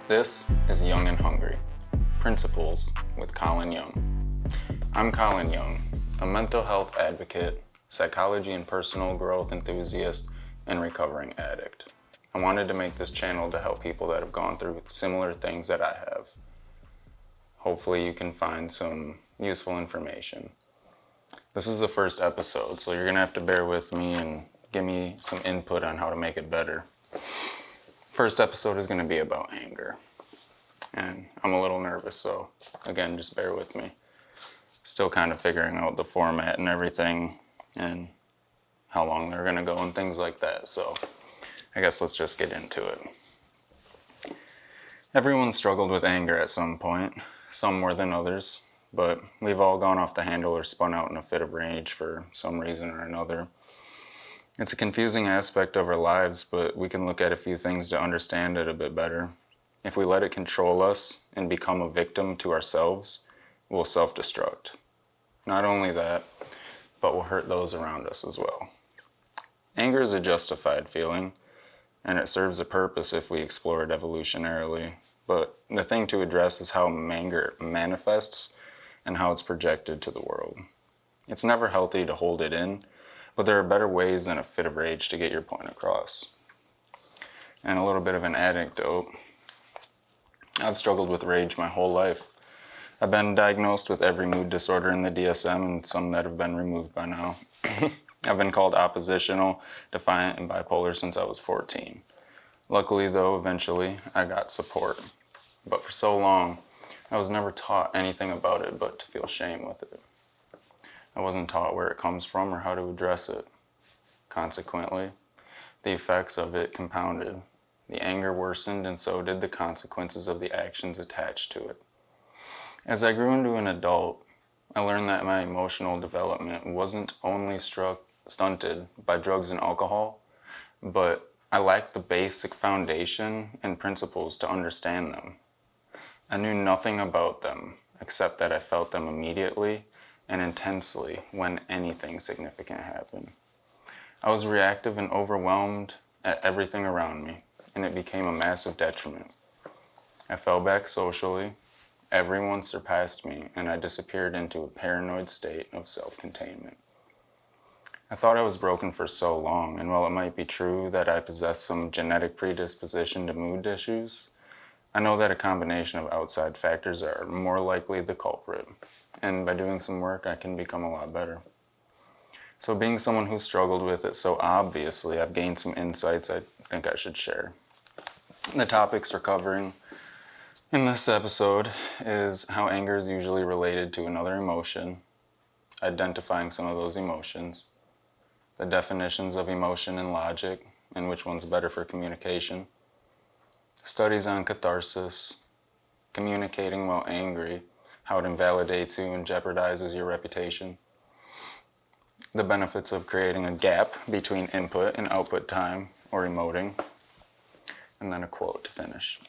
This is Young and Hungry, Principles with Collin Young. I'm Collin Young, a mental health advocate, psychology and personal growth enthusiast, and recovering addict. I wanted to make this channel to help people that have gone through similar things that I have. Hopefully you can find some useful information. This is the first episode, so you're going to have to bear with me and give me some input on how to make it better. First episode is going to be about anger. And I'm a little nervous, so again, just bear with me. Still kind of figuring out the format and everything and how long they're going to go and things like that. So I guess let's just get into it. Everyone struggled with anger at some point, some more than others, but we've all gone off the handle or spun out in a fit of rage for some reason or another. It's a confusing aspect of our lives, but we can look at a few things to understand it a bit better. If we let it control us and become a victim to ourselves, we'll self-destruct. Not only that, but we'll hurt those around us as well. Anger is a justified feeling, and it serves a purpose if we explore it evolutionarily. But the thing to address is how anger manifests and how it's projected to the world. It's never healthy to hold it in, but there are better ways than a fit of rage to get your point across. And a little bit of an anecdote. I've struggled with rage my whole life. I've been diagnosed with every mood disorder in the DSM and some that have been removed by now. I've been called oppositional, defiant, and bipolar since I was 14. Luckily though, eventually, I got support. But for so long, I was never taught anything about it but to feel shame with it. I wasn't taught where it comes from or how to address it. Consequently, the effects of it compounded. The anger worsened, and so did the consequences of the actions attached to it. As I grew into an adult, I learned that my emotional development wasn't only stunted by drugs and alcohol, but I lacked the basic foundation and principles to understand them. I knew nothing about them, except that I felt them immediately and intensely when anything significant happened. I was reactive and overwhelmed at everything around me, and it became a massive detriment. I fell back socially, everyone surpassed me, and I disappeared into a paranoid state of self-containment. I thought I was broken for so long, and while it might be true that I possess some genetic predisposition to mood issues, I know that a combination of outside factors are more likely the culprit, and by doing some work, I can become a lot better. So being someone who struggled with it so obviously, I've gained some insights I think I should share. The topics we're covering in this episode is how anger is usually related to another emotion, identifying some of those emotions, the definitions of emotion and logic, and which one's better for communication, studies on catharsis, communicating while angry, how it invalidates you and jeopardizes your reputation, the benefits of creating a gap between input and output time or emoting, and then a quote to finish.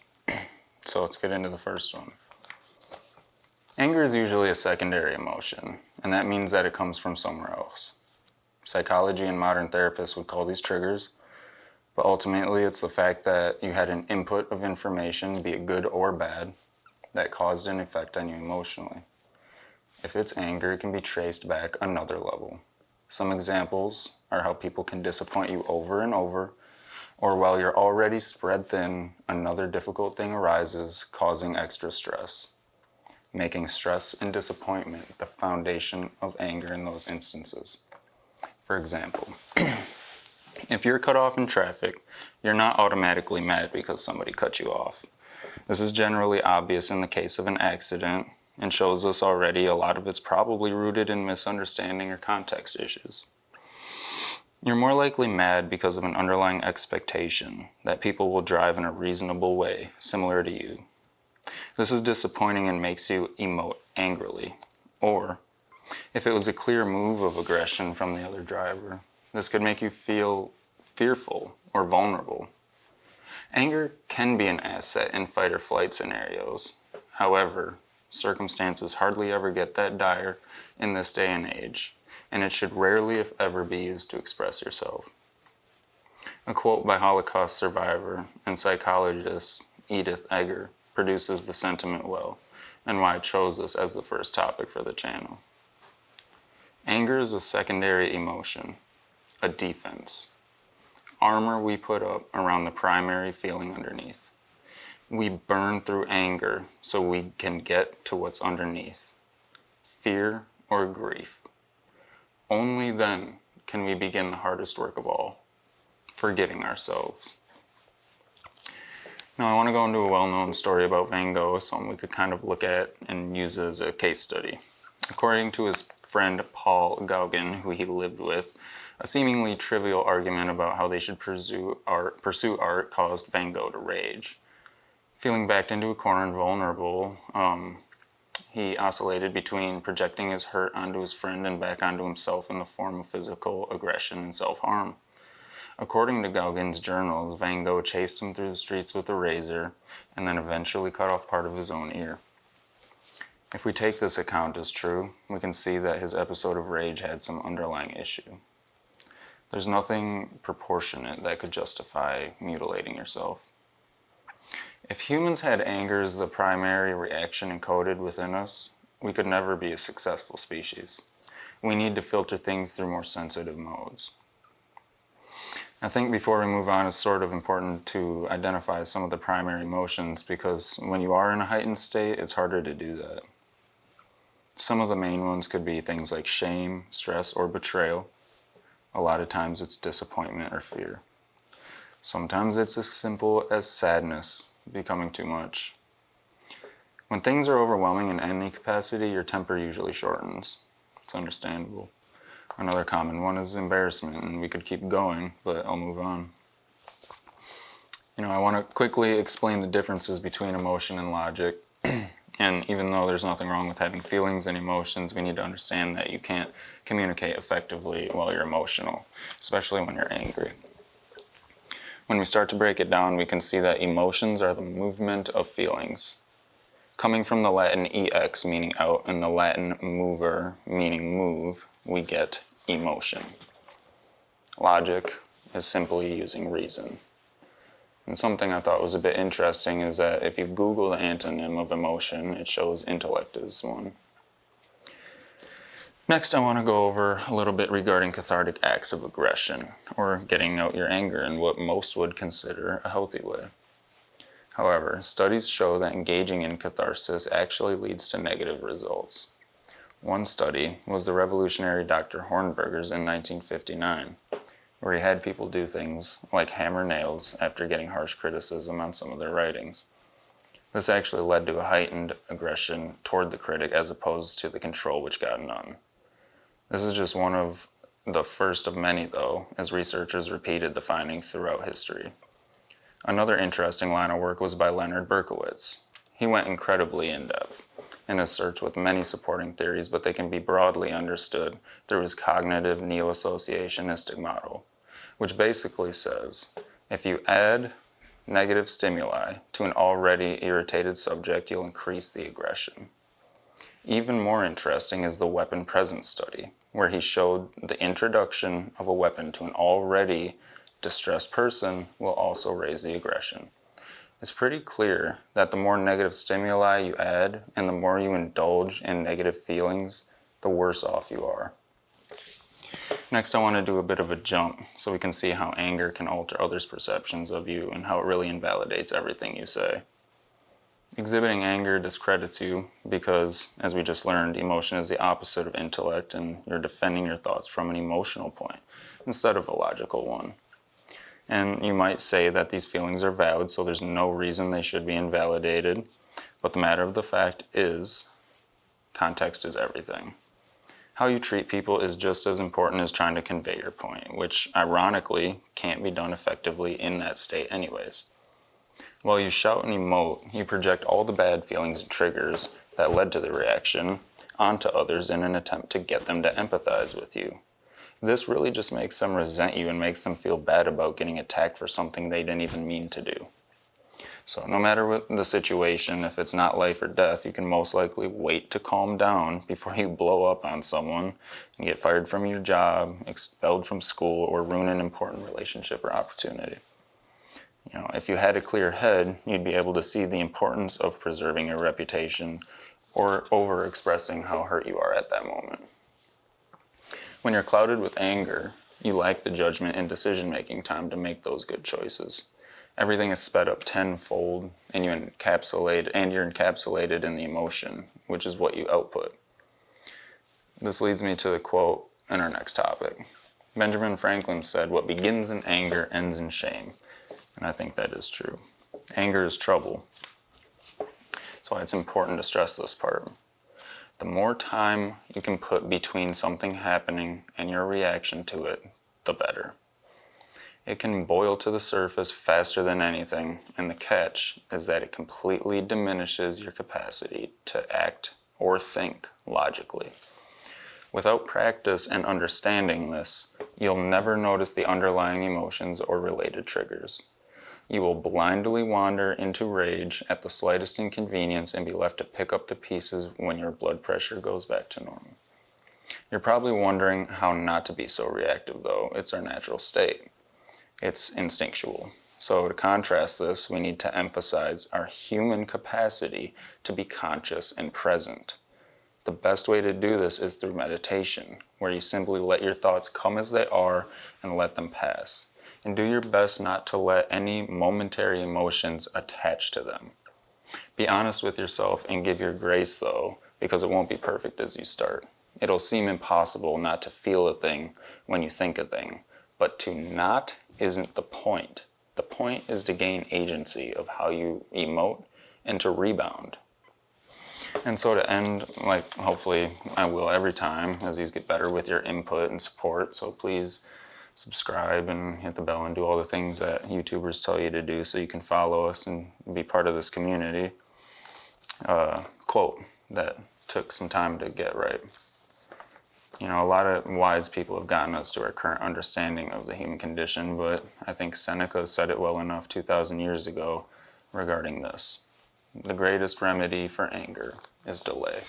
So let's get into the first one. Anger is usually a secondary emotion, and that means that it comes from somewhere else. Psychology and modern therapists would call these triggers, but ultimately it's the fact that you had an input of information, be it good or bad, that caused an effect on you emotionally. If it's anger, it can be traced back another level. Some examples are how people can disappoint you over and over, or while you're already spread thin, another difficult thing arises, causing extra stress, making stress and disappointment the foundation of anger in those instances. For example, if you're cut off in traffic, you're not automatically mad because somebody cut you off. This is generally obvious in the case of an accident and shows us already a lot of it's probably rooted in misunderstanding or context issues. You're more likely mad because of an underlying expectation that people will drive in a reasonable way, similar to you. This is disappointing and makes you emote angrily. Or, if it was a clear move of aggression from the other driver, this could make you feel fearful or vulnerable. Anger can be an asset in fight or flight scenarios. However, circumstances hardly ever get that dire in this day and age, and it should rarely, if ever, be used to express yourself. A quote by Holocaust survivor and psychologist Edith Egger produces the sentiment well, and why I chose this as the first topic for the channel. Anger is a secondary emotion, a defense. Armor we put up around the primary feeling underneath. We burn through anger so we can get to what's underneath, fear or grief. Only then can we begin the hardest work of all, forgiving ourselves. Now I want to go into a well-known story about Van Gogh, something we could kind of look at and use as a case study. According to his friend Paul Gauguin, who he lived with, a seemingly trivial argument about how they should pursue art caused Van Gogh to rage. Feeling backed into a corner and vulnerable, he oscillated between projecting his hurt onto his friend and back onto himself in the form of physical aggression and self-harm. According to Gauguin's journals, Van Gogh chased him through the streets with a razor and then eventually cut off part of his own ear. If we take this account as true, we can see that his episode of rage had some underlying issue. There's nothing proportionate that could justify mutilating yourself. If humans had anger as the primary reaction encoded within us, we could never be a successful species. We need to filter things through more sensitive modes. I think before we move on, it's sort of important to identify some of the primary emotions, because when you are in a heightened state, it's harder to do that. Some of the main ones could be things like shame, stress, or betrayal. A lot of times it's disappointment or fear. Sometimes it's as simple as sadness becoming too much. When things are overwhelming in any capacity, your temper usually shortens. It's understandable. Another common one is embarrassment, and we could keep going, but I'll move on. I want to quickly explain the differences between emotion and logic. And even though there's nothing wrong with having feelings and emotions, we need to understand that you can't communicate effectively while you're emotional, especially when you're angry. When we start to break it down, we can see that emotions are the movement of feelings. Coming from the Latin ex, meaning out, and the Latin mover, meaning move, we get emotion. Logic is simply using reason. And something I thought was a bit interesting is that if you Google the antonym of emotion, it shows intellect as one. Next, I want to go over a little bit regarding cathartic acts of aggression, or getting out your anger in what most would consider a healthy way. However, studies show that engaging in catharsis actually leads to negative results. One study was the revolutionary Dr. Hornberger's in 1959. Where he had people do things like hammer nails after getting harsh criticism on some of their writings. This actually led to a heightened aggression toward the critic as opposed to the control which got none. This is just one of the first of many, though, as researchers repeated the findings throughout history. Another interesting line of work was by Leonard Berkowitz. He went incredibly in-depth in his search with many supporting theories, but they can be broadly understood through his cognitive neo-associationistic model, which basically says, if you add negative stimuli to an already irritated subject, you'll increase the aggression. Even more interesting is the weapon presence study, where he showed the introduction of a weapon to an already distressed person will also raise the aggression. It's pretty clear that the more negative stimuli you add and the more you indulge in negative feelings, the worse off you are. Next, I want to do a bit of a jump so we can see how anger can alter others' perceptions of you and how it really invalidates everything you say. Exhibiting anger discredits you because, as we just learned, emotion is the opposite of intellect, and you're defending your thoughts from an emotional point instead of a logical one. And you might say that these feelings are valid, so there's no reason they should be invalidated. But the matter of the fact is, context is everything. How you treat people is just as important as trying to convey your point, which ironically can't be done effectively in that state anyways. While you shout and emote, you project all the bad feelings and triggers that led to the reaction onto others in an attempt to get them to empathize with you. This really just makes them resent you and makes them feel bad about getting attacked for something they didn't even mean to do. So no matter what the situation, if it's not life or death, you can most likely wait to calm down before you blow up on someone and get fired from your job, expelled from school, or ruin an important relationship or opportunity. If you had a clear head, you'd be able to see the importance of preserving your reputation or over-expressing how hurt you are at that moment. When you're clouded with anger, you lack the judgment and decision-making time to make those good choices. Everything is sped up tenfold, and you're encapsulated in the emotion, which is what you output. This leads me to the quote in our next topic. Benjamin Franklin said, "What begins in anger ends in shame." And I think that is true. Anger is trouble. That's why it's important to stress this part. The more time you can put between something happening and your reaction to it, the better. It can boil to the surface faster than anything, and the catch is that it completely diminishes your capacity to act or think logically. Without practice and understanding this, you'll never notice the underlying emotions or related triggers. You will blindly wander into rage at the slightest inconvenience and be left to pick up the pieces when your blood pressure goes back to normal. You're probably wondering how not to be so reactive, though. It's our natural state. It's instinctual. So to contrast this, we need to emphasize our human capacity to be conscious and present. The best way to do this is through meditation, where you simply let your thoughts come as they are and let them pass. And do your best not to let any momentary emotions attach to them. Be honest with yourself and give your grace, though, because it won't be perfect as you start. It'll seem impossible not to feel a thing when you think a thing, but to not isn't the point. The point is to gain agency of how you emote and to rebound. And so to end, hopefully I will every time as these get better with your input and support, so please subscribe and hit the bell and do all the things that YouTubers tell you to do so you can follow us and be part of this community. Quote that took some time to get right. A lot of wise people have gotten us to our current understanding of the human condition, but I think Seneca said it well enough 2,000 years ago regarding this. The greatest remedy for anger is delay.